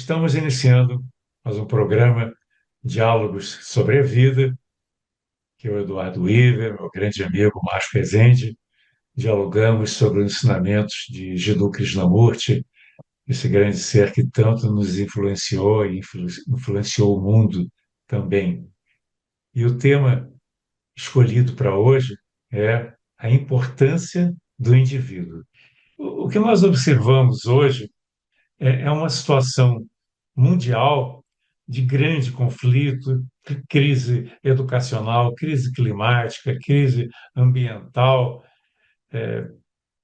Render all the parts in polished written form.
Estamos iniciando mais um programa Diálogos sobre a Vida, que é o Eduardo Weaver, meu grande amigo Márcio Rezende. Dialogamos sobre os ensinamentos de Jiddu Krishnamurti, esse grande ser que tanto nos influenciou e influenciou o mundo também. E o tema escolhido para hoje é a importância do indivíduo. O que nós observamos hoje é uma situação mundial de grande conflito, crise educacional, crise climática, crise ambiental,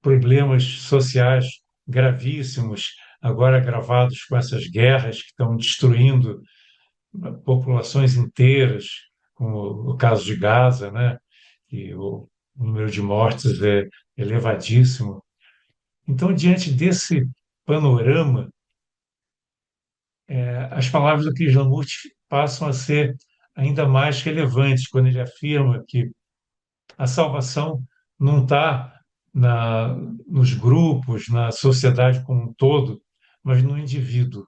problemas sociais gravíssimos, agora agravados com essas guerras que estão destruindo populações inteiras, como o caso de Gaza, né? E o número de mortes é elevadíssimo. Então, diante desse panorama, as palavras do Krishnamurti passam a ser ainda mais relevantes quando ele afirma que a salvação não está nos grupos, na sociedade como um todo, mas no indivíduo.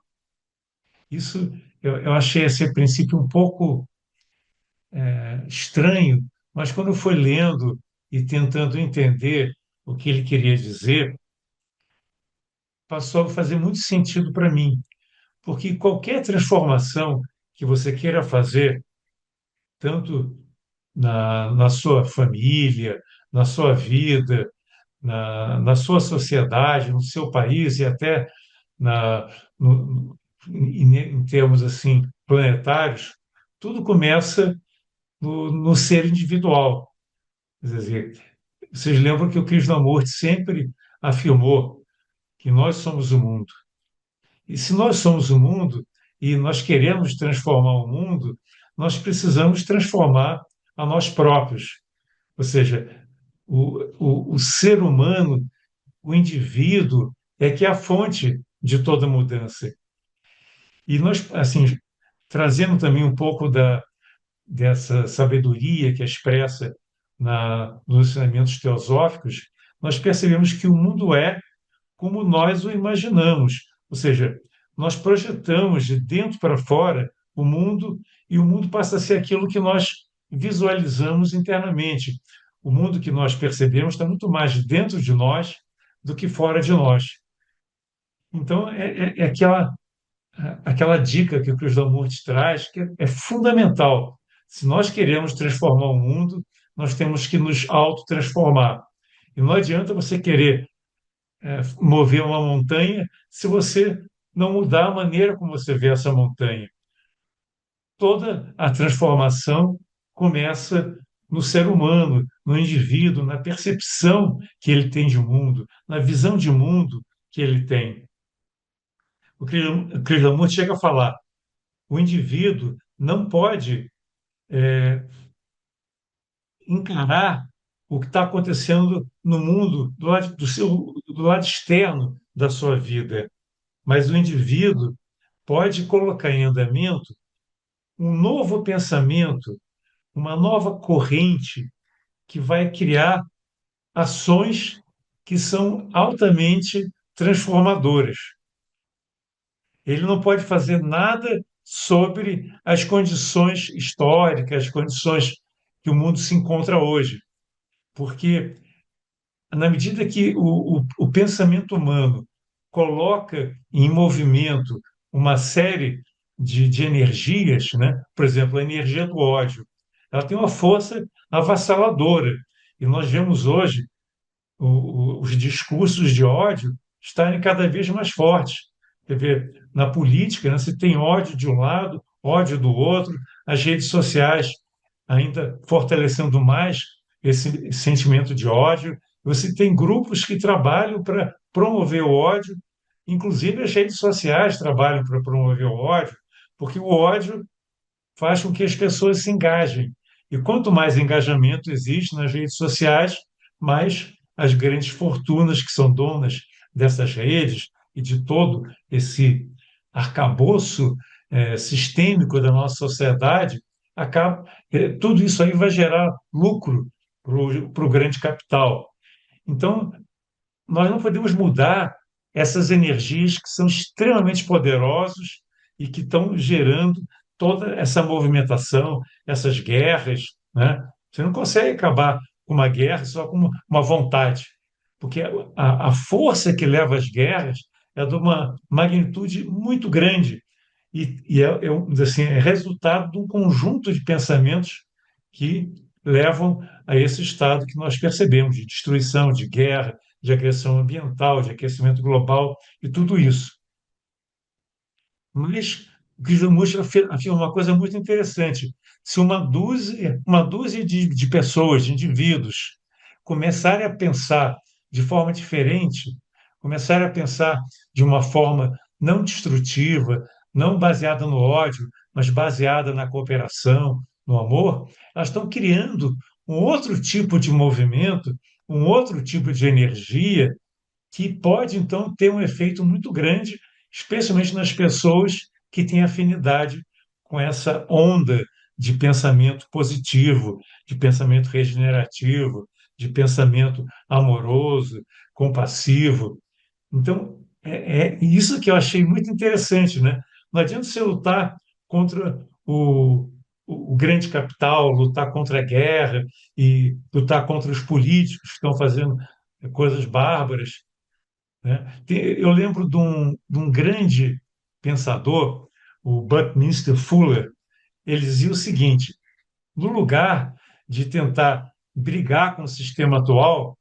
Isso eu achei esse princípio um pouco estranho, mas quando eu fui lendo e tentando entender o que ele queria dizer, passou a fazer muito sentido para mim, porque qualquer transformação que você queira fazer, tanto na sua família, na sua vida, na sua sociedade, no seu país e até na, em termos assim planetários, tudo começa no ser individual. Quer dizer, vocês lembram que o Krishnamurti sempre afirmou que nós somos o mundo. E se nós somos o mundo e nós queremos transformar o mundo, nós precisamos transformar a nós próprios. Ou seja, o ser humano, o indivíduo, é que é a fonte de toda mudança. E nós, assim, trazendo também um pouco dessa sabedoria que é expressa nos ensinamentos teosóficos, nós percebemos que o mundo é como nós o imaginamos. Ou seja, nós projetamos de dentro para fora o mundo e o mundo passa a ser aquilo que nós visualizamos internamente. O mundo que nós percebemos está muito mais dentro de nós do que fora de nós. Então, é aquela dica que o Krishnamurti traz, que é fundamental. Se nós queremos transformar o mundo, nós temos que nos autotransformar. E não adianta você querer mover uma montanha se você não mudar a maneira como você vê essa montanha. Toda a transformação começa no ser humano, no indivíduo, na percepção que ele tem de mundo, na visão de mundo que ele tem. O Krishnamurti chega a falar: o indivíduo não pode encarar o que está acontecendo no mundo do lado externo da sua vida, mas o indivíduo pode colocar em andamento um novo pensamento, uma nova corrente que vai criar ações que são altamente transformadoras. Ele não pode fazer nada sobre as condições históricas, as condições que o mundo se encontra hoje, porque na medida que o pensamento humano coloca em movimento uma série de energias, né? Por exemplo, a energia do ódio, ela tem uma força avassaladora. E nós vemos hoje os discursos de ódio estarem cada vez mais fortes. Quer ver, na política, né, você tem ódio de um lado, ódio do outro, as redes sociais ainda fortalecendo mais esse sentimento de ódio. Você tem grupos que trabalham para promover o ódio, inclusive as redes sociais trabalham para promover o ódio, porque o ódio faz com que as pessoas se engajem. E quanto mais engajamento existe nas redes sociais, mais as grandes fortunas que são donas dessas redes e de todo esse arcabouço sistêmico da nossa sociedade, tudo isso aí vai gerar lucro para o grande capital. Então, nós não podemos mudar essas energias que são extremamente poderosos e que estão gerando toda essa movimentação, essas guerras, né? Você não consegue acabar com uma guerra só com uma vontade, porque a força que leva às guerras é de uma magnitude muito grande assim, é resultado de um conjunto de pensamentos que levam a esse estado que nós percebemos de destruição, de guerra, de agressão ambiental, de aquecimento global e tudo isso. Mas o Krishnamurti afirma uma coisa muito interessante. Se uma dúzia de pessoas, de indivíduos, começarem a pensar de forma diferente, começarem a pensar de uma forma não destrutiva, não baseada no ódio, mas baseada na cooperação, no amor, elas estão criando um outro tipo de movimento, um outro tipo de energia que pode, então, ter um efeito muito grande, especialmente nas pessoas que têm afinidade com essa onda de pensamento positivo, de pensamento regenerativo, de pensamento amoroso, compassivo. Então, é isso que eu achei muito interessante, né? Não adianta você lutar contra o grande capital, lutar contra a guerra e lutar contra os políticos que estão fazendo coisas bárbaras, né? Eu lembro de um grande pensador, o Buckminster Fuller, ele dizia o seguinte: no lugar de tentar brigar com o sistema atual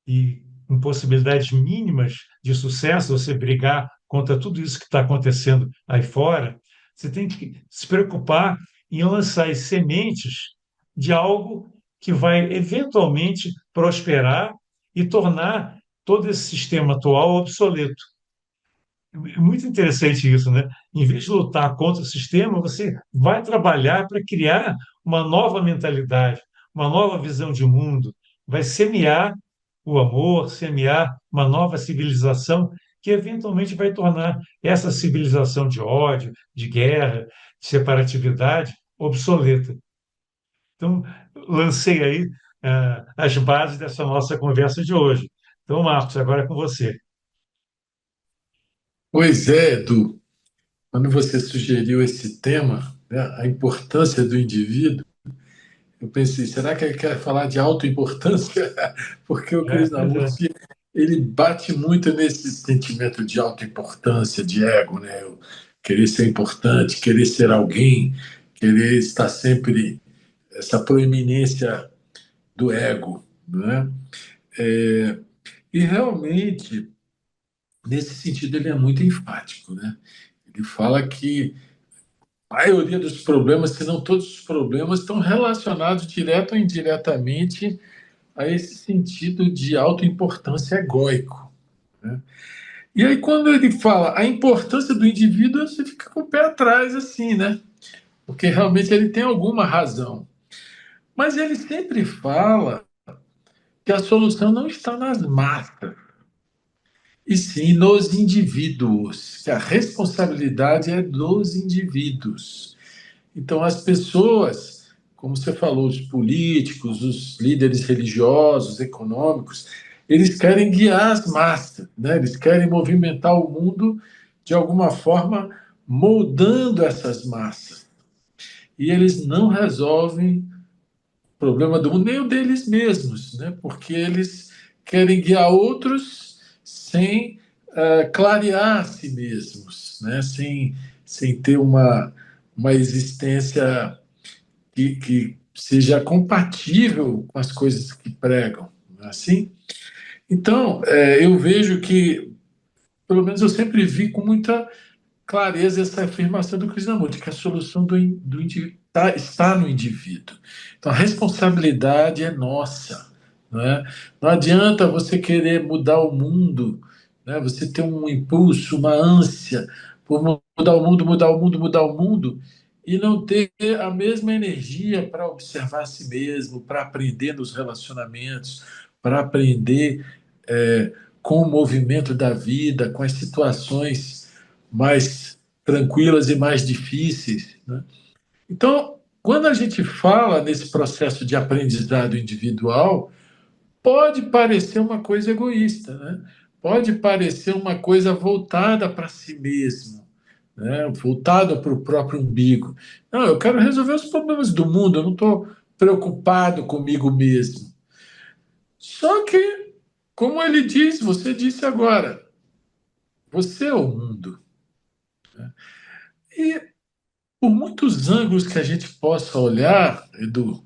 e com possibilidades mínimas de sucesso, você brigar contra tudo isso que está acontecendo aí fora, você tem que se preocupar em lançar as sementes de algo que vai eventualmente prosperar e tornar todo esse sistema atual obsoleto. É muito interessante isso, né? Em vez de lutar contra o sistema, você vai trabalhar para criar uma nova mentalidade, uma nova visão de mundo, vai semear o amor, semear uma nova civilização que eventualmente vai tornar essa civilização de ódio, de guerra, de separatividade obsoleta. Então, lancei aí as bases dessa nossa conversa de hoje. Então, Marcos, agora é com você. Pois é, Edu, quando você sugeriu esse tema, né, a importância do indivíduo, eu pensei, será que ele quer falar de autoimportância? Porque o Pois é. Krishnamurti, ele bate muito nesse sentimento de autoimportância, de ego, né? Eu querer ser importante, querer ser alguém, querer estar sempre, essa proeminência do ego, né? É, e realmente, nesse sentido, ele é muito enfático, né? Ele fala que a maioria dos problemas, se não todos os problemas, estão relacionados direto ou indiretamente a esse sentido de autoimportância egóico, né? E aí, quando ele fala a importância do indivíduo, você fica com o pé atrás, assim, né? Porque realmente ele tem alguma razão. Mas ele sempre fala que a solução não está nas massas, e sim nos indivíduos, que a responsabilidade é dos indivíduos. Então, as pessoas, como você falou, os políticos, os líderes religiosos, econômicos, eles querem guiar as massas, né? Eles querem movimentar o mundo de alguma forma, moldando essas massas. E eles não resolvem o problema do mundo, nem o deles mesmos, né? Porque eles querem guiar outros sem clarear a si mesmos, né? Sem ter uma existência que seja compatível com as coisas que pregam, não é assim? Então, eu vejo que, pelo menos eu sempre vi com muita clareza essa afirmação do Krishnamurti, que a solução do indivíduo está no indivíduo. Então, a responsabilidade é nossa. Não é? Não adianta você querer mudar o mundo, né? Você ter um impulso, uma ânsia por mudar o mundo, mudar o mundo, mudar o mundo, e não ter a mesma energia para observar a si mesmo, para aprender nos relacionamentos, para aprender com o movimento da vida, com as situações mais tranquilas e mais difíceis, né? Então, quando a gente fala nesse processo de aprendizado individual, pode parecer uma coisa egoísta, né? pode parecer uma coisa voltada para si mesmo, né? Voltada para o próprio umbigo. Não, eu quero resolver os problemas do mundo, eu não estou preocupado comigo mesmo. Só que, como ele diz, você disse agora, você é o mundo. E por muitos ângulos que a gente possa olhar, Edu,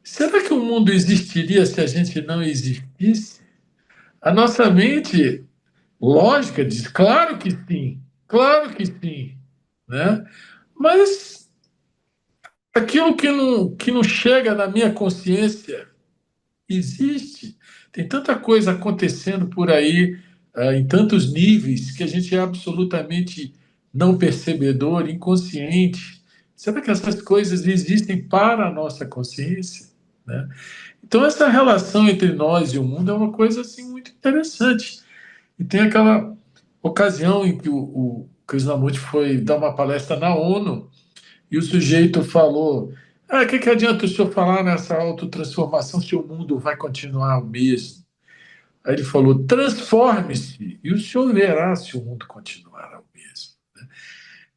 será que o mundo existiria se a gente não existisse? A nossa mente lógica diz, claro que sim, né? Mas aquilo que não chega na minha consciência existe. Tem tanta coisa acontecendo por aí, em tantos níveis, que a gente é absolutamente não percebedor, inconsciente. Será que essas coisas existem para a nossa consciência? Né? Então, essa relação entre nós e o mundo é uma coisa assim, muito interessante. E tem aquela ocasião em que o Krishnamurti foi dar uma palestra na ONU e o sujeito falou: o que adianta o senhor falar nessa autotransformação se o mundo vai continuar o mesmo? Aí ele falou: transforme-se e o senhor verá se o mundo continuará o mesmo.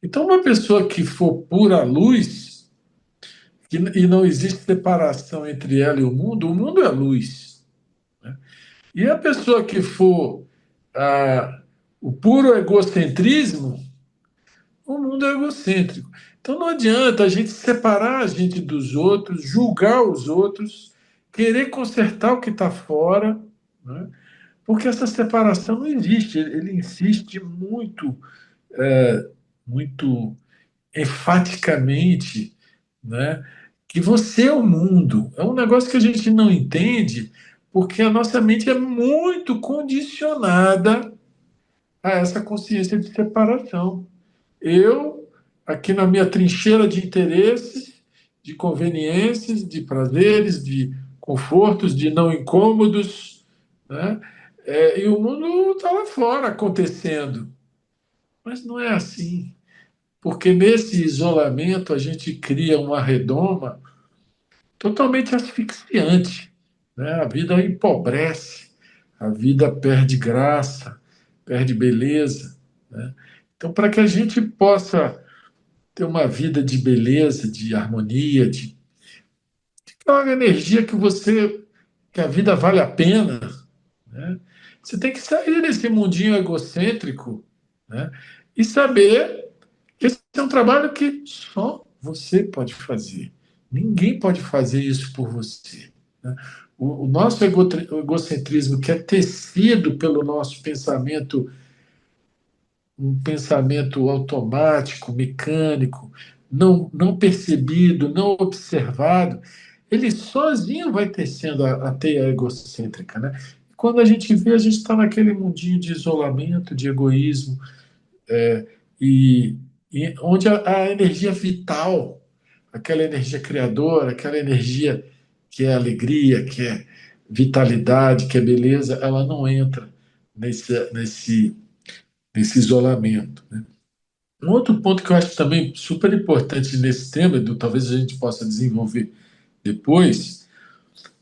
Então, uma pessoa que for pura luz, e não existe separação entre ela e o mundo é luz. Né? E a pessoa que for ah, o puro egocentrismo, o mundo é egocêntrico. Então não adianta a gente separar a gente dos outros, julgar os outros, querer consertar o que está fora, né? Porque essa separação não existe. Ele insiste muito, muito enfaticamente, né, que você é o mundo. É um negócio que a gente não entende, porque a nossa mente é muito condicionada a essa consciência de separação. Eu, aqui na minha trincheira de interesses, de conveniências, de prazeres, de confortos, de não incômodos, né? E o mundo está lá fora acontecendo. Mas não é assim, porque nesse isolamento a gente cria uma redoma totalmente asfixiante, né? A vida empobrece, a vida perde graça, perde beleza, né? Então, para que a gente possa ter uma vida de beleza, de harmonia, de aquela energia que a vida vale a pena, né? Você tem que sair desse mundinho egocêntrico, né? E saber que esse é um trabalho que só você pode fazer. Ninguém pode fazer isso por você, né? O nosso egocentrismo, que é tecido pelo nosso pensamento, um pensamento automático, mecânico, não percebido, não observado, ele sozinho vai tecendo a teia egocêntrica, né? E quando a gente vê, a gente está naquele mundinho de isolamento, de egoísmo, e, e onde a energia vital, aquela energia criadora, aquela energia que é alegria, que é vitalidade, que é beleza, ela não entra nesse isolamento, né? Um outro ponto que eu acho também super importante nesse tema, Edu, talvez a gente possa desenvolver depois,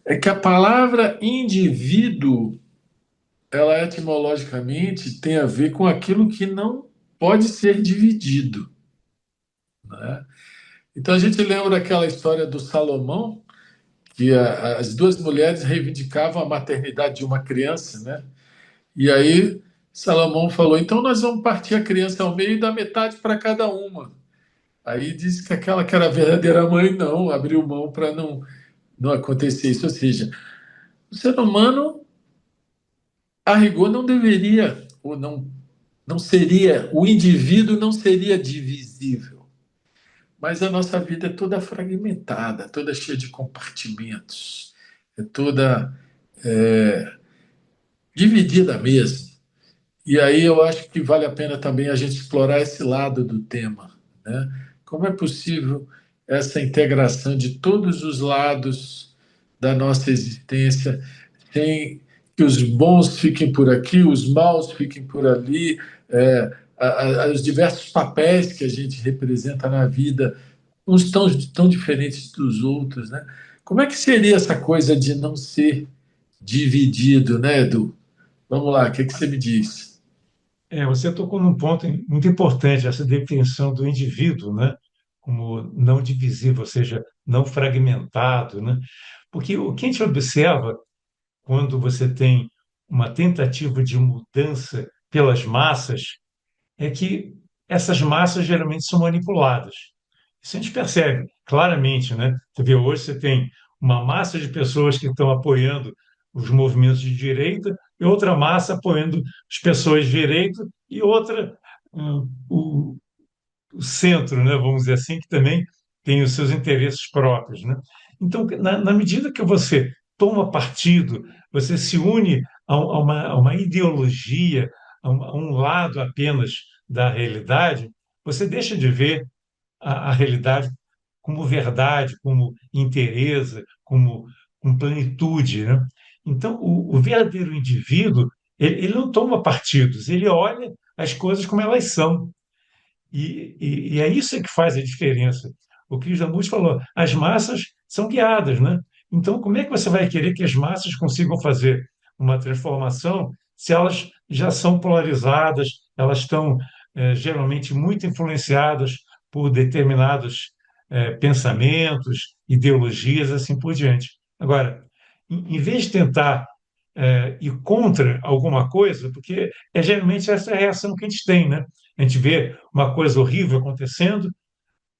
é que a palavra indivíduo, ela etimologicamente tem a ver com aquilo que não pode ser dividido, né? Então a gente lembra daquela história do Salomão, que as duas mulheres reivindicavam a maternidade de uma criança, né? E aí Salomão falou: então nós vamos partir a criança ao meio e dar metade para cada uma. Aí disse que aquela que era a verdadeira mãe não, abriu mão para não acontecer isso. Ou seja, o ser humano, a rigor, não deveria, ou não seria, o indivíduo não seria divisível. Mas a nossa vida é toda fragmentada, toda cheia de compartimentos, é toda dividida mesmo. E aí eu acho que vale a pena também a gente explorar esse lado do tema, né? Como é possível essa integração de todos os lados da nossa existência, sem que os bons fiquem por aqui, os maus fiquem por ali, os diversos papéis que a gente representa na vida, uns tão diferentes dos outros, né? Como é que seria essa coisa de não ser dividido, né, Edu? Vamos lá, o que você me diz? Você tocou num ponto muito importante, essa definição do indivíduo, né? Como não divisível, ou seja, não fragmentado, né? Porque o que a gente observa quando você tem uma tentativa de mudança pelas massas é que essas massas geralmente são manipuladas. Isso a gente percebe claramente, né? Você vê, hoje você tem uma massa de pessoas que estão apoiando os movimentos de direita e outra massa apoiando as pessoas de direita e outra, o centro, né, vamos dizer assim, que também tem os seus interesses próprios, né? Então, na medida que você toma partido, você se une a uma ideologia, a um lado apenas da realidade, você deixa de ver a realidade como verdade, como inteireza, como com plenitude, né? Então, o verdadeiro indivíduo, ele não toma partidos, ele olha as coisas como elas são. E é isso que faz a diferença. O Krishnamurti falou, as massas são guiadas, né? Então, como é que você vai querer que as massas consigam fazer uma transformação se elas já são polarizadas, elas estão geralmente muito influenciadas por determinados pensamentos, ideologias, assim por diante. Agora, em vez de tentar ir contra alguma coisa, porque geralmente essa é a reação que a gente tem, né? A gente vê uma coisa horrível acontecendo,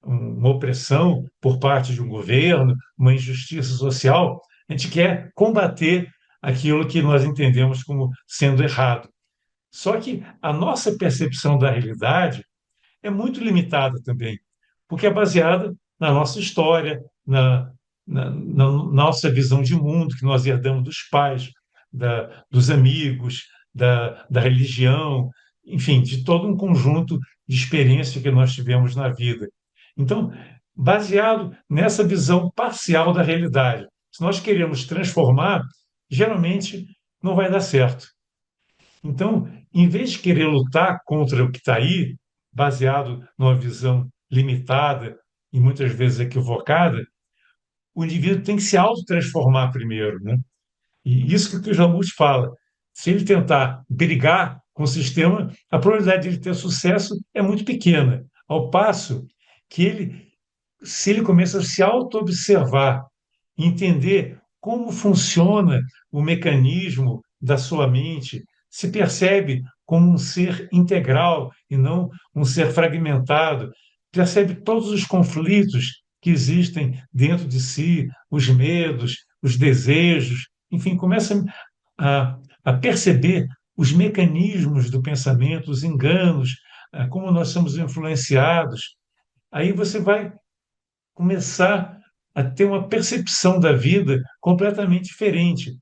uma opressão por parte de um governo, uma injustiça social, a gente quer combater aquilo que nós entendemos como sendo errado. Só que a nossa percepção da realidade é muito limitada também, porque é baseada na nossa história, na nossa visão de mundo que nós herdamos dos pais, dos amigos, da religião, enfim, de todo um conjunto de experiências que nós tivemos na vida. Então, baseado nessa visão parcial da realidade, se nós queremos transformar, geralmente não vai dar certo. Então, em vez de querer lutar contra o que está aí, baseado numa visão limitada e muitas vezes equivocada, o indivíduo tem que se autotransformar primeiro, né? E isso que o Krishnamurti fala. Se ele tentar brigar com o sistema, a probabilidade de ele ter sucesso é muito pequena. Ao passo que ele, se ele começa a se auto-observar, entender como funciona o mecanismo da sua mente, se percebe como um ser integral e não um ser fragmentado, percebe todos os conflitos que existem dentro de si, os medos, os desejos, enfim, começa a perceber os mecanismos do pensamento, os enganos, como nós somos influenciados. Aí você vai começar a ter uma percepção da vida completamente diferente.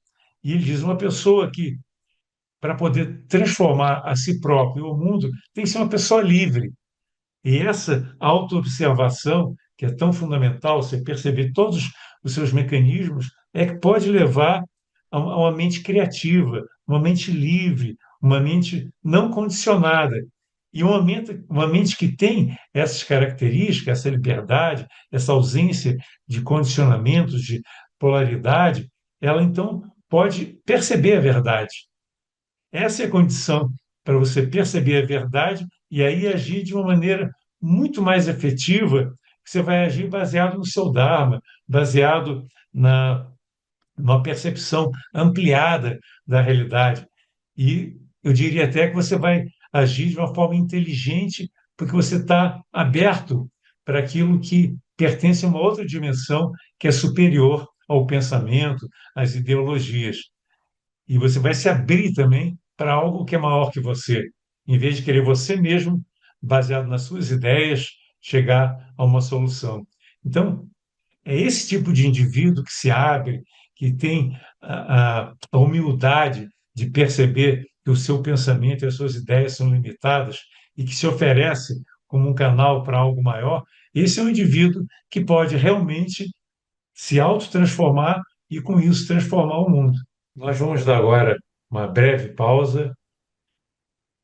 E ele diz: uma pessoa que, para poder transformar a si próprio e o mundo, tem que ser uma pessoa livre. E essa autoobservação, que é tão fundamental, você perceber todos os seus mecanismos, é que pode levar a uma mente criativa, uma mente livre, uma mente não condicionada. E uma mente que tem essas características, essa liberdade, essa ausência de condicionamentos, de polaridade, ela então pode perceber a verdade. Essa é a condição para você perceber a verdade e aí agir de uma maneira muito mais efetiva, que você vai agir baseado no seu Dharma, baseado na numa percepção ampliada da realidade. E eu diria até que você vai agir de uma forma inteligente, porque você está aberto para aquilo que pertence a uma outra dimensão que é superior ao pensamento, às ideologias. E você vai se abrir também para algo que é maior que você, em vez de querer você mesmo, baseado nas suas ideias, chegar a uma solução. Então, é esse tipo de indivíduo que se abre, que tem a humildade de perceber que o seu pensamento e as suas ideias são limitadas e que se oferece como um canal para algo maior. Esse é um indivíduo que pode realmente se autotransformar e, com isso, transformar o mundo. Nós vamos dar agora uma breve pausa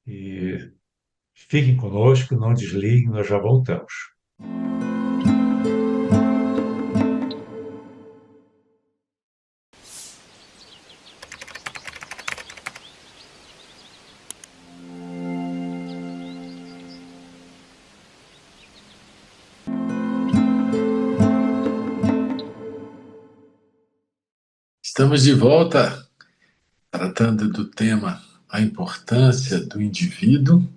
e fiquem conosco, não desliguem, nós já voltamos. Estamos de volta tratando do tema a importância do indivíduo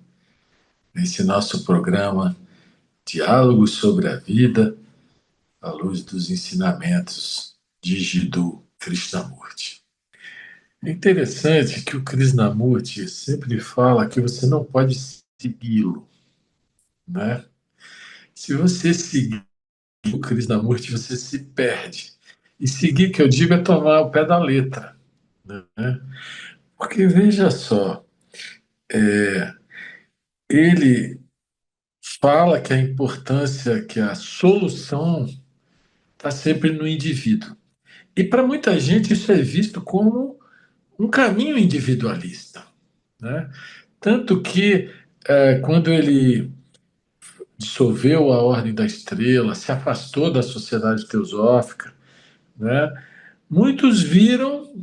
nesse nosso programa Diálogos sobre a Vida à luz dos ensinamentos de Jiddu Krishnamurti. É interessante que o Krishnamurti sempre fala que você não pode segui-lo, né? Se você seguir o Krishnamurti, você se perde. E seguir, que eu digo, é tomar o pé da letra, né? Porque veja só, ele fala que a importância, que a solução está sempre no indivíduo. E para muita gente isso é visto como um caminho individualista, né? Tanto que quando ele dissolveu a Ordem da Estrela, se afastou da Sociedade Teosófica, né? Muitos viram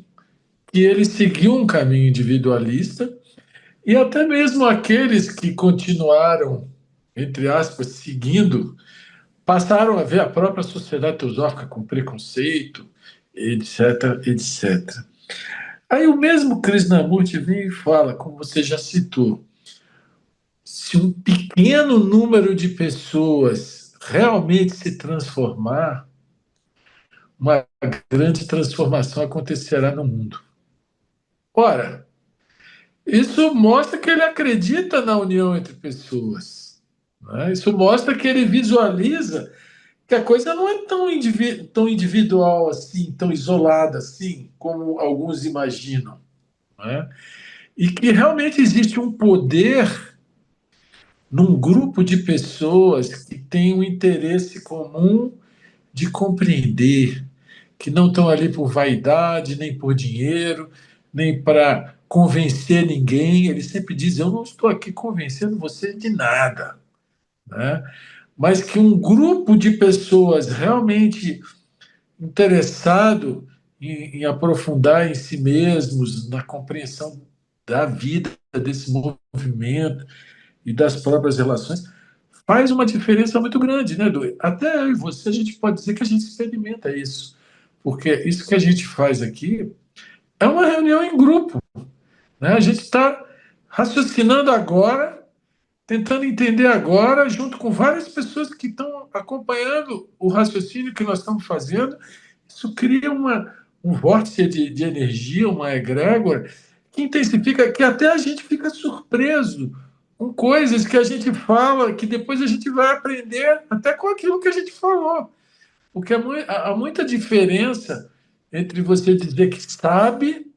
que ele seguiu um caminho individualista e até mesmo aqueles que continuaram, entre aspas, seguindo passaram a ver a própria sociedade teosófica com preconceito, etc, etc. Aí o mesmo Krishnamurti vem e fala, como você já citou, se um pequeno número de pessoas realmente se transformar, uma grande transformação acontecerá no mundo. Ora, isso mostra que ele acredita na união entre pessoas, né? Isso mostra que ele visualiza que a coisa não é tão individual assim, tão isolada assim, como alguns imaginam, né? E que realmente existe um poder num grupo de pessoas que tem um interesse comum de compreender, que não estão ali por vaidade, nem por dinheiro, nem para convencer ninguém. Ele sempre diz: eu não estou aqui convencendo você de nada, né? Mas que um grupo de pessoas realmente interessado em aprofundar em si mesmos, na compreensão da vida, desse movimento e das próprias relações, faz uma diferença muito grande, né, Edu? Até eu e você, a gente pode dizer que a gente experimenta isso, porque isso que a gente faz aqui é uma reunião em grupo, né? A gente está raciocinando agora, tentando entender agora, junto com várias pessoas que estão acompanhando o raciocínio que nós estamos fazendo. Isso cria um vórtice de energia, uma egrégora, que intensifica, que até a gente fica surpreso com coisas que a gente fala, que depois a gente vai aprender até com aquilo que a gente falou. Porque há muita diferença entre você dizer que sabe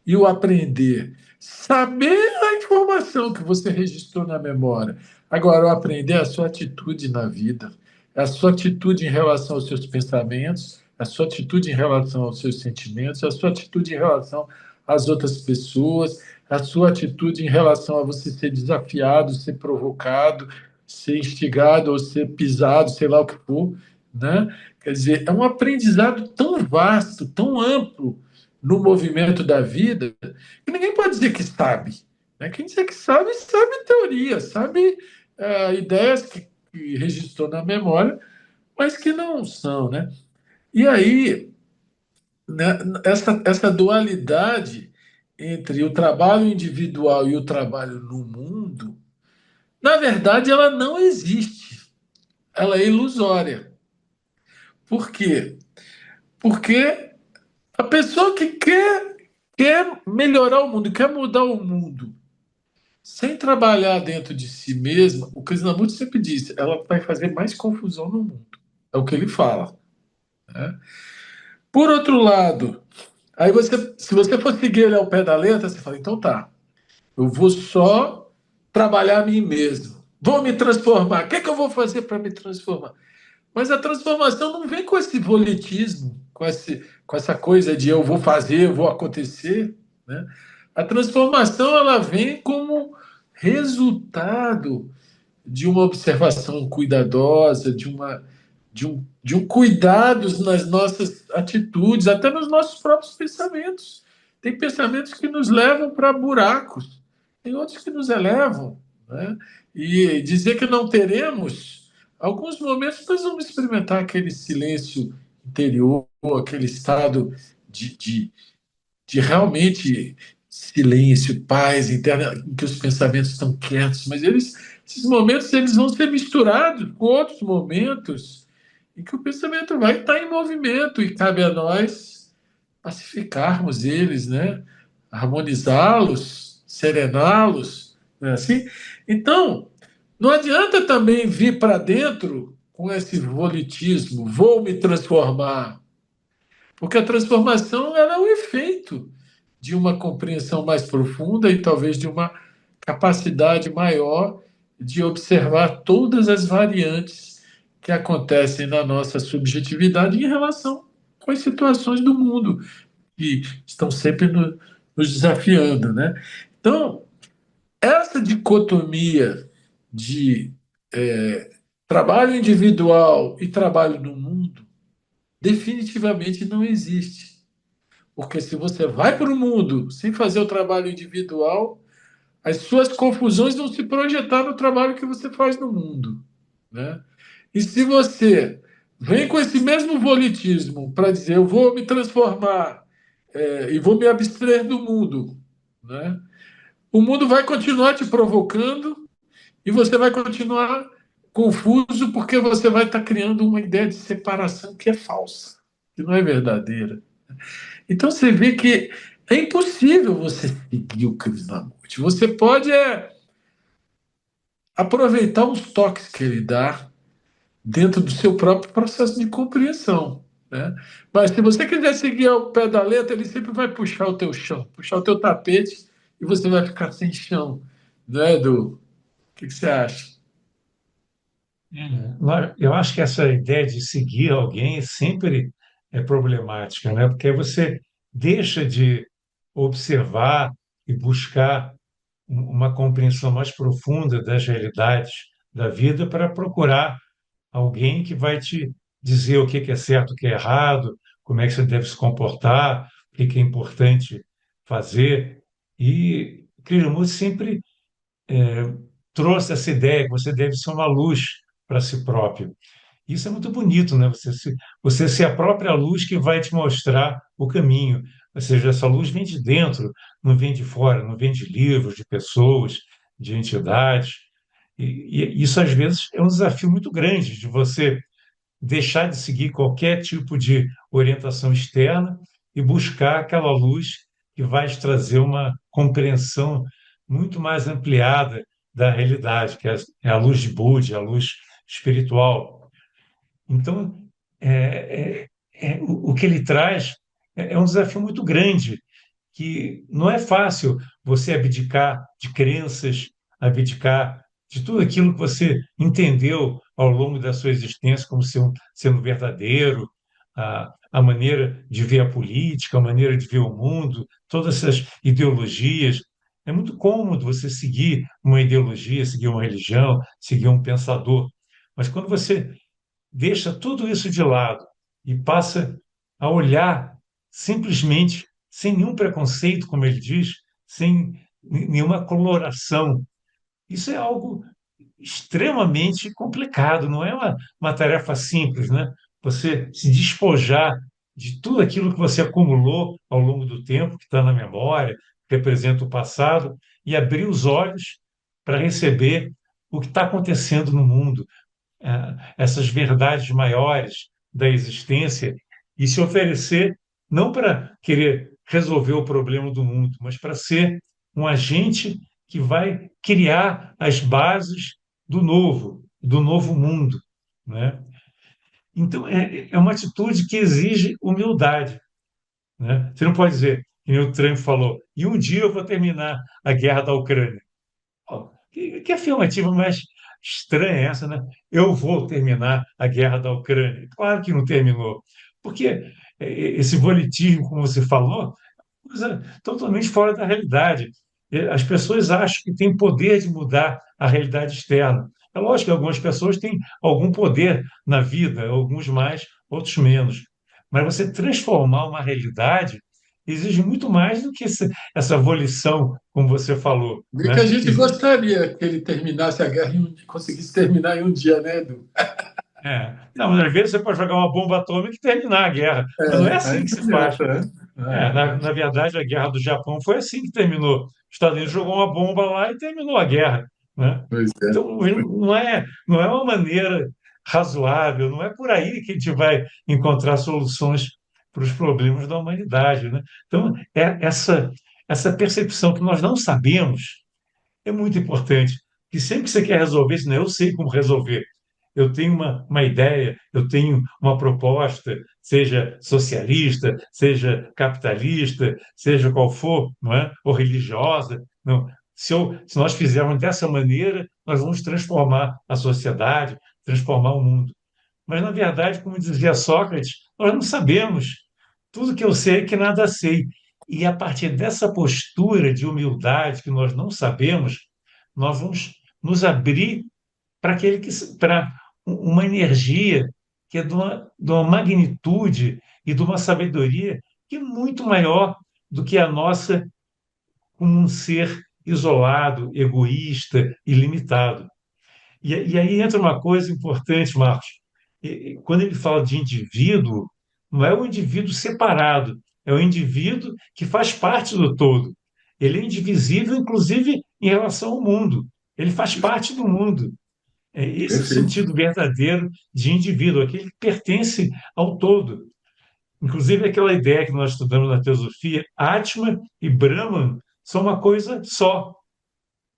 e o aprender. Saber a informação que você registrou na memória. Agora, o aprender é a sua atitude na vida, é a sua atitude em relação aos seus pensamentos, é a sua atitude em relação aos seus sentimentos, é a sua atitude em relação às outras pessoas, é a sua atitude em relação a você ser desafiado, ser provocado, ser instigado ou ser pisado, sei lá o que for, né? Quer dizer, é um aprendizado tão vasto, tão amplo, no movimento da vida, que ninguém pode dizer que sabe. Né? Quem dizer que sabe, sabe teoria, sabe ideias que registrou na memória, mas que não são. Né? E aí, né, essa dualidade entre o trabalho individual e o trabalho no mundo, na verdade, ela não existe. Ela é ilusória. Por quê? Porque a pessoa que quer melhorar o mundo, quer mudar o mundo, sem trabalhar dentro de si mesma, o Krishnamurti sempre disse, ela vai fazer mais confusão no mundo. É o que ele fala. Né? Por outro lado, aí se você for seguir ele ao pé da letra, você fala, então tá, eu vou só trabalhar a mim mesmo. Vou me transformar. O que é que eu vou fazer para me transformar? Mas a transformação não vem com esse volitismo, com essa coisa de eu vou fazer, eu vou acontecer. Né? A transformação ela vem como resultado de uma observação cuidadosa, de um cuidado nas nossas atitudes, até nos nossos próprios pensamentos. Tem pensamentos que nos levam para buracos, tem outros que nos elevam. Né? E dizer que não teremos, alguns momentos nós vamos experimentar aquele silêncio interior, aquele estado de, de, de realmente silêncio, paz interna, em que os pensamentos estão quietos, mas esses momentos eles vão ser misturados com outros momentos em que o pensamento vai estar em movimento e cabe a nós pacificarmos eles, né? Harmonizá-los, serená-los, né? Assim. Então, não adianta também vir para dentro com esse volitismo, vou me transformar, porque a transformação ela é o efeito de uma compreensão mais profunda e talvez de uma capacidade maior de observar todas as variantes que acontecem na nossa subjetividade em relação com as situações do mundo que estão sempre nos desafiando, né? Então, essa dicotomia de trabalho individual e trabalho no mundo definitivamente não existe. Porque se você vai para o mundo sem fazer o trabalho individual, as suas confusões vão se projetar no trabalho que você faz no mundo, né? E se você vem com esse mesmo volitismo para dizer eu vou me transformar e vou me abstrair do mundo, né? O mundo vai continuar te provocando e você vai continuar confuso porque você vai estar criando uma ideia de separação que é falsa, que não é verdadeira. Então você vê que é impossível você seguir o Krishnamurti. Você pode aproveitar os toques que ele dá dentro do seu próprio processo de compreensão, né? Mas se você quiser seguir ao pé da letra, ele sempre vai puxar o teu chão, puxar o teu tapete e você vai ficar sem chão, né, Edu? O que você acha? Eu acho que essa ideia de seguir alguém sempre é problemática, né? Porque você deixa de observar e buscar uma compreensão mais profunda das realidades da vida para procurar alguém que vai te dizer o que é certo, o que é errado, como é que você deve se comportar, o que é importante fazer. E Krishnamurti sempre trouxe essa ideia que você deve ser uma luz para si próprio. Isso é muito bonito, né? Você ser a própria luz que vai te mostrar o caminho. Ou seja, essa luz vem de dentro, não vem de fora, não vem de livros, de pessoas, de entidades. E isso, às vezes, é um desafio muito grande de você deixar de seguir qualquer tipo de orientação externa e buscar aquela luz que vai te trazer uma compreensão muito mais ampliada da realidade, que é a luz de Budi, a luz espiritual. Então, o que ele traz é um desafio muito grande, que não é fácil você abdicar de crenças, abdicar de tudo aquilo que você entendeu ao longo da sua existência como sendo verdadeiro, a maneira de ver a política, a maneira de ver o mundo, todas essas ideologias. É muito cômodo você seguir uma ideologia, seguir uma religião, seguir um pensador. Mas quando você deixa tudo isso de lado e passa a olhar simplesmente, sem nenhum preconceito, como ele diz, sem nenhuma coloração. Isso é algo extremamente complicado, não é uma tarefa simples, né? Você se despojar de tudo aquilo que você acumulou ao longo do tempo, que está na memória, que representa o passado, e abrir os olhos para receber o que está acontecendo no mundo, essas verdades maiores da existência e se oferecer não para querer resolver o problema do mundo, mas para ser um agente que vai criar as bases do novo mundo, né? Então, é uma atitude que exige humildade, né? Você não pode dizer, que nem o Trump falou, e um dia eu vou terminar a guerra da Ucrânia. Pô, que afirmativa mais estranha é essa, né? Eu vou terminar a guerra da Ucrânia. Claro que não terminou, porque esse volitismo, como você falou, é coisa totalmente fora da realidade. As pessoas acham que têm poder de mudar a realidade externa. É lógico que algumas pessoas têm algum poder na vida, alguns mais, outros menos. Mas você transformar uma realidade exige muito mais do que essa volição, como você falou, Bem que a né? gente gostaria que ele terminasse a guerra e conseguisse terminar em um dia, né, Edu? Não, mas às vezes você pode jogar uma bomba atômica e terminar a guerra, mas não é assim Aí que não se faz. adianta, né? Na verdade, a Guerra do Japão foi assim que terminou. Os Estados Unidos jogou uma bomba lá e terminou a guerra, né? Pois é. Então, não é uma maneira razoável, não é por aí que a gente vai encontrar soluções para os problemas da humanidade, né? Então, essa percepção que nós não sabemos é muito importante. Que sempre que você quer resolver, isso, eu sei como resolver. Eu tenho uma ideia, eu tenho uma proposta, seja socialista, seja capitalista, seja qual for, não é? Ou religiosa. Não. Se nós fizermos dessa maneira, nós vamos transformar a sociedade, transformar o mundo. Mas, na verdade, como dizia Sócrates, nós não sabemos. Tudo que eu sei é que nada sei. E a partir dessa postura de humildade que nós não sabemos, nós vamos nos abrir para uma energia que é de uma magnitude e de uma sabedoria que é muito maior do que a nossa como um ser isolado, egoísta e limitado. E aí entra uma coisa importante, Marcos. Quando ele fala de indivíduo, não é o indivíduo separado, é o indivíduo que faz parte do todo. Ele é indivisível, inclusive, em relação ao mundo. Ele faz parte do mundo. É esse o Perfeito. sentido verdadeiro de indivíduo, aquele que pertence ao todo. Inclusive, aquela ideia que nós estudamos na teosofia, Atma e Brahman são uma coisa só,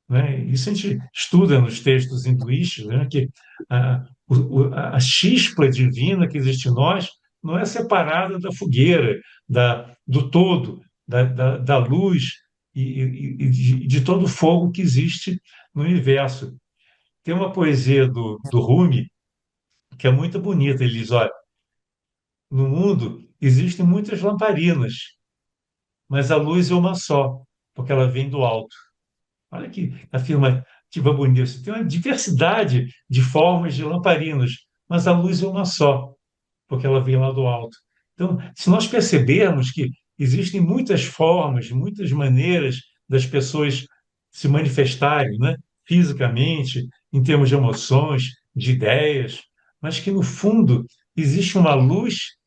né? Isso a gente estuda nos textos hinduístas, né? Que a chispa divina que existe em nós não é separada da fogueira, do todo, da luz e de todo o fogo que existe no universo. Tem uma poesia do Rumi que é muito bonita. Ele diz: olha, no mundo existem muitas lamparinas, mas a luz é uma só, porque ela vem do alto. Olha que afirmativa bonita. Você tem uma diversidade de formas de lamparinas, mas a luz é uma só, porque ela vem lá do alto. Então, se nós percebermos que existem muitas formas, muitas maneiras das pessoas se manifestarem, né, fisicamente, em termos de emoções, de ideias, mas que, no fundo, existe uma luz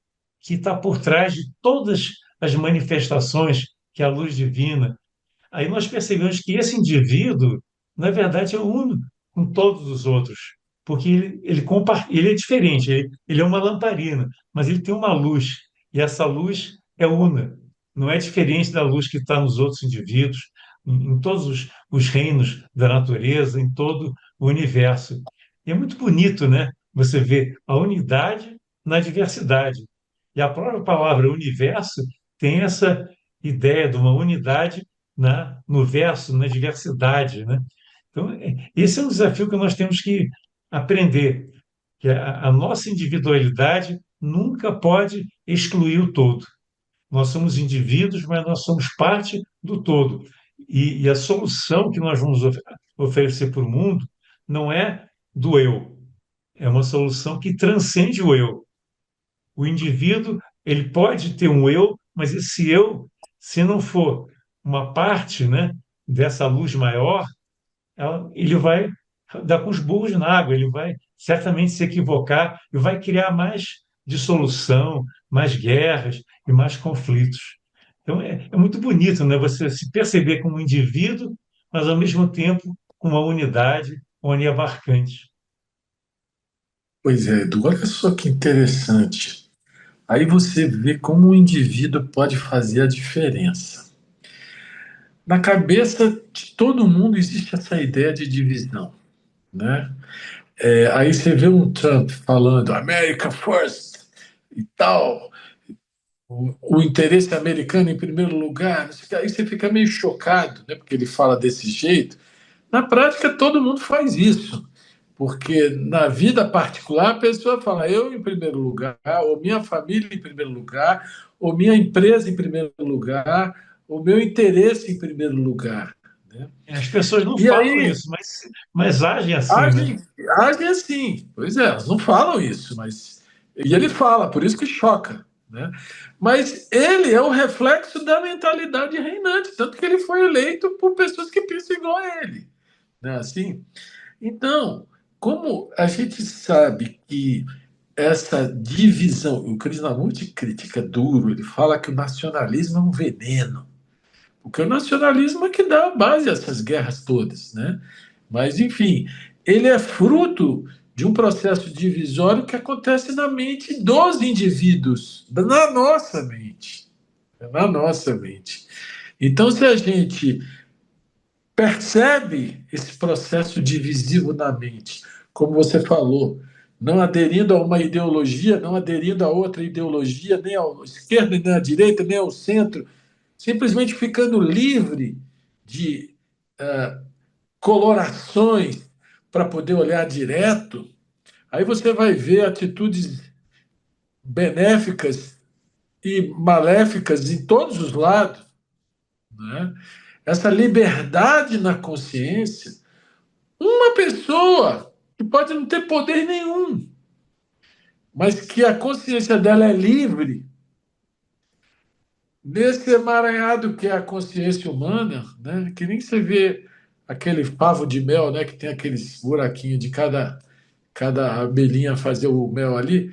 que está por trás de todas as manifestações, que é a luz divina. Aí nós percebemos que esse indivíduo, na verdade, é uno com todos os outros, porque ele é diferente, ele é uma lamparina, mas ele tem uma luz, e essa luz é una, não é diferente da luz que está nos outros indivíduos, em todos os reinos da natureza, em todo o universo. E é muito bonito, né? Você vê a unidade na diversidade. E a própria palavra universo tem essa ideia de uma unidade no verso, na diversidade, né? Então, esse é um desafio que nós temos que aprender, que a nossa individualidade nunca pode excluir o todo. Nós somos indivíduos, mas nós somos parte do todo. E a solução que nós vamos oferecer para o mundo não é do eu, é uma solução que transcende o eu. O indivíduo, ele pode ter um eu, mas esse eu, se não for uma parte, né, dessa luz maior, ele vai dar com os burros na água, ele vai certamente se equivocar e vai criar mais dissolução, mais guerras e mais conflitos. Então, é muito bonito, né, você se perceber como um indivíduo, mas ao mesmo tempo com uma unidade oniabarcante. Pois é, Edu, olha só que interessante. Aí você vê como o indivíduo pode fazer a diferença. Na cabeça de todo mundo existe essa ideia de divisão, né? Aí você vê um Trump falando America First e tal, o interesse americano em primeiro lugar, não sei o que. Aí você fica meio chocado, né? Porque ele fala desse jeito. Na prática, todo mundo faz isso. Porque na vida particular, a pessoa fala eu em primeiro lugar, ou minha família em primeiro lugar, ou minha empresa em primeiro lugar, o meu interesse em primeiro lugar. Né? As pessoas não E falam aí isso, mas agem assim, né? agem assim. Pois é, elas não falam isso, mas. E ele fala, por isso que choca. Né? Mas ele é o reflexo da mentalidade reinante, tanto que ele foi eleito por pessoas que pensam igual a ele. Né? Assim, então, como a gente sabe que essa divisão. O Krishnamurti critica duro, ele fala que o nacionalismo é um veneno, porque o nacionalismo é que dá a base a essas guerras todas, né? Mas, enfim, ele é fruto de um processo divisório que acontece na mente dos indivíduos, na nossa mente. Na nossa mente. Então, se a gente percebe esse processo divisivo na mente, como você falou, não aderindo a uma ideologia, não aderindo a outra ideologia, nem à esquerda, nem à direita, nem ao centro, simplesmente ficando livre de colorações para poder olhar direto, aí você vai ver atitudes benéficas e maléficas em todos os lados, né? Essa liberdade na consciência, uma pessoa que pode não ter poder nenhum, mas que a consciência dela é livre, nesse emaranhado que é a consciência humana, né? Que nem você vê aquele favo de mel, né? Que tem aqueles buraquinhos de cada abelhinha fazer o mel ali.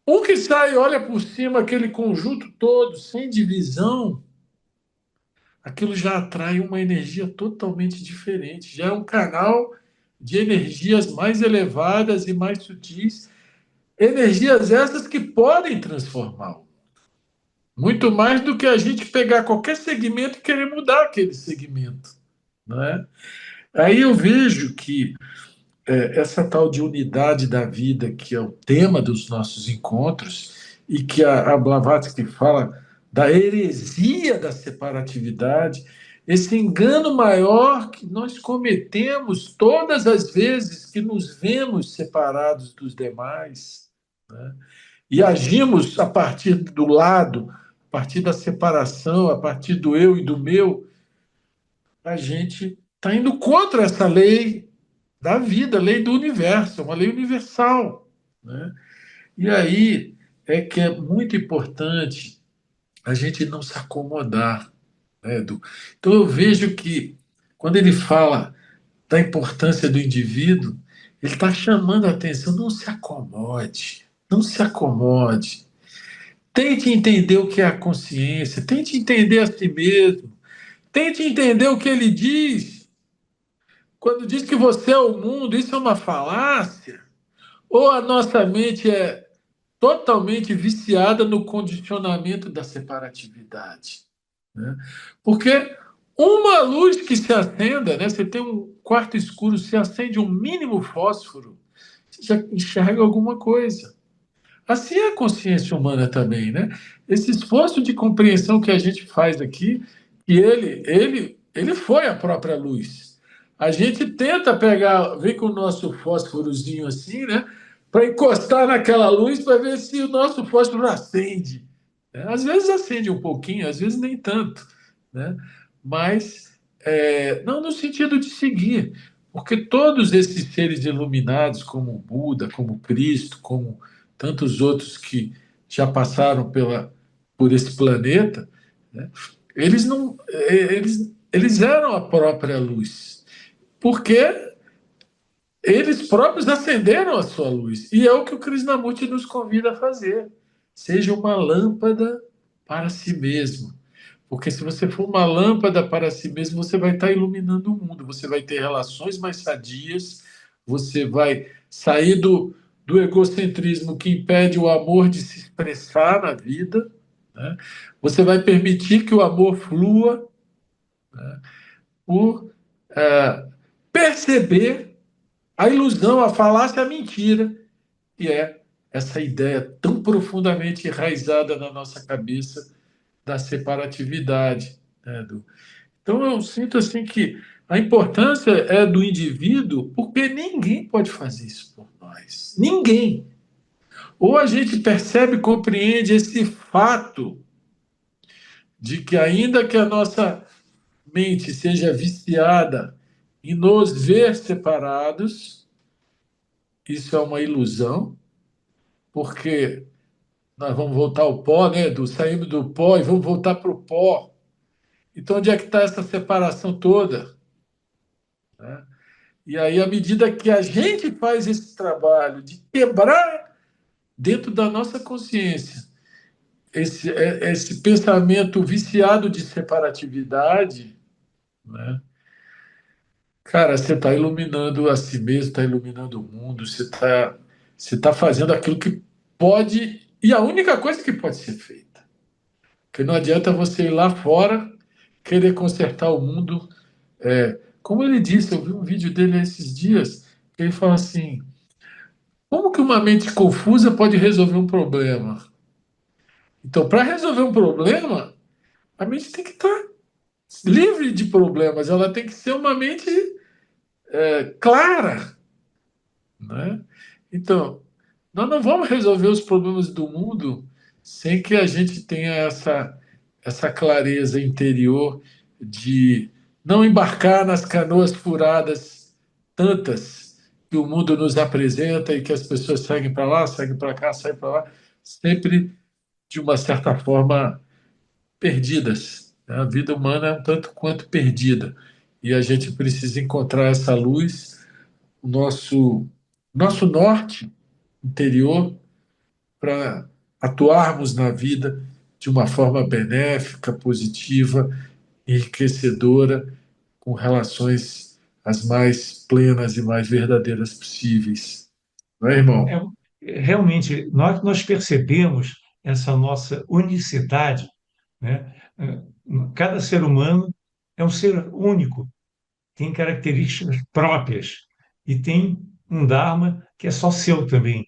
Um que sai e olha por cima aquele conjunto todo, sem divisão, aquilo já atrai uma energia totalmente diferente. Já é um canal de energias mais elevadas e mais sutis. Energias essas que podem transformar. Muito mais do que a gente pegar qualquer segmento e querer mudar aquele segmento. Não é? Aí eu vejo que essa tal de unidade da vida, que é o tema dos nossos encontros, e que a Blavatsky fala da heresia da separatividade, esse engano maior que nós cometemos todas as vezes que nos vemos separados dos demais, né? E agimos a partir do lado, a partir da separação, a partir do eu e do meu, a gente está indo contra essa lei da vida, lei do universo, uma lei universal, né? E aí é que é muito importante a gente não se acomodar, né, Edu? Então eu vejo que quando ele fala da importância do indivíduo, ele está chamando a atenção, não se acomode, não se acomode. Tente entender o que é a consciência, tente entender a si mesmo, tente entender o que ele diz. Quando diz que você é o mundo, isso é uma falácia? Ou a nossa mente é totalmente viciada no condicionamento da separatividade, né? Porque uma luz que se acenda, né? Você tem um quarto escuro, se acende um mínimo fósforo, você já enxerga alguma coisa. Assim é a consciência humana também, né? Esse esforço de compreensão que a gente faz aqui, que ele foi a própria luz. A gente tenta pegar, vem com o nosso fósforozinho assim, né? Para encostar naquela luz para ver se o nosso fósforo acende, né? Às vezes acende um pouquinho, às vezes nem tanto, né? Mas não no sentido de seguir, porque todos esses seres iluminados, como o Buda, como Cristo, como tantos outros que já passaram por esse planeta, né? Eles não, eles eram a própria luz, porque eles próprios acenderam a sua luz. E é o que o Krishnamurti nos convida a fazer. Seja uma lâmpada para si mesmo. Porque se você for uma lâmpada para si mesmo, você vai estar iluminando o mundo, você vai ter relações mais sadias, você vai sair do egocentrismo que impede o amor de se expressar na vida, né? Você vai permitir que o amor flua, né? Por perceber a ilusão, a falácia, a mentira, que é essa ideia tão profundamente enraizada na nossa cabeça da separatividade, né? Então eu sinto assim que a importância é do indivíduo, porque ninguém pode fazer isso por nós. Ninguém. Ou a gente percebe e compreende esse fato de que ainda que a nossa mente seja viciada em nos ver separados, isso é uma ilusão, porque nós vamos voltar ao pó, né? Saímos do pó e vamos voltar para o pó. Então, onde é que está essa separação toda, né? E aí, à medida que a gente faz esse trabalho de quebrar dentro da nossa consciência, esse pensamento viciado de separatividade, né? Cara, você está iluminando a si mesmo, está iluminando o mundo, você tá fazendo aquilo que pode, e a única coisa que pode ser feita. Porque não adianta você ir lá fora, querer consertar o mundo. Como ele disse, eu vi um vídeo dele esses dias, que ele fala assim: como que uma mente confusa pode resolver um problema? Então, para resolver um problema, a mente tem que estar livre de problemas, ela tem que ser uma mente clara, né? Então, nós não vamos resolver os problemas do mundo sem que a gente tenha essa clareza interior de não embarcar nas canoas furadas tantas que o mundo nos apresenta e que as pessoas seguem para lá, seguem para cá, seguem para lá, sempre de uma certa forma perdidas. A vida humana é um tanto quanto perdida e a gente precisa encontrar essa luz, o nosso norte interior, para atuarmos na vida de uma forma benéfica, positiva, enriquecedora, com relações as mais plenas e mais verdadeiras possíveis. Não é, irmão? Realmente, nós percebemos essa nossa unicidade, né? Cada ser humano é um ser único, tem características próprias e tem um Dharma que é só seu também.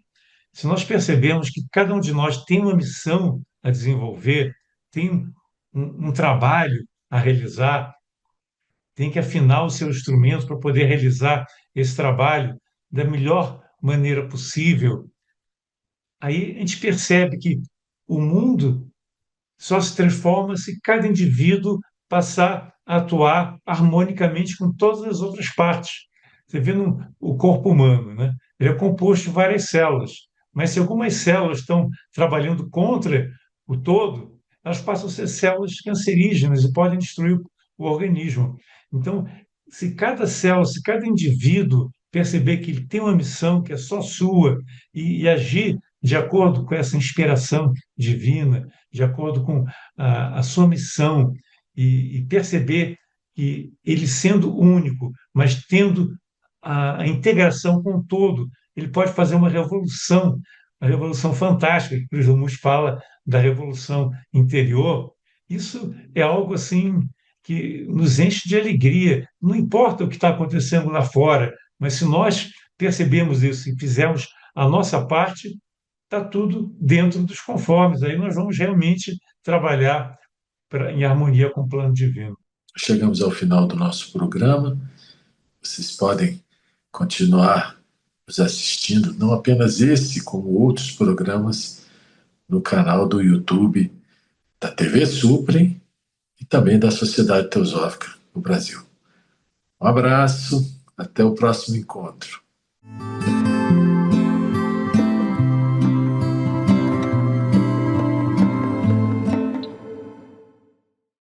Se nós percebemos que cada um de nós tem uma missão a desenvolver, tem um trabalho a realizar, tem que afinar o seu instrumento para poder realizar esse trabalho da melhor maneira possível, aí a gente percebe que o mundo só se transforma se cada indivíduo passar a atuar harmonicamente com todas as outras partes. Você vê o corpo humano, né? Ele é composto de várias células, mas se algumas células estão trabalhando contra o todo, elas passam a ser células cancerígenas e podem destruir o organismo. Então, se cada célula, se cada indivíduo perceber que ele tem uma missão que é só sua e agir de acordo com essa inspiração divina, de acordo com a sua missão e perceber que ele sendo único, mas tendo a integração com o todo, ele pode fazer uma revolução fantástica, que o Jesus fala da revolução interior. Isso é algo assim que nos enche de alegria. Não importa o que está acontecendo lá fora, mas se nós percebemos isso e fizermos a nossa parte, está tudo dentro dos conformes. Aí nós vamos realmente trabalhar em harmonia com o plano divino. Chegamos ao final do nosso programa. Vocês podem continuar nos assistindo, não apenas esse, como outros programas, no canal do YouTube da TV Suprem e também da Sociedade Teosófica no Brasil. Um abraço, até o próximo encontro.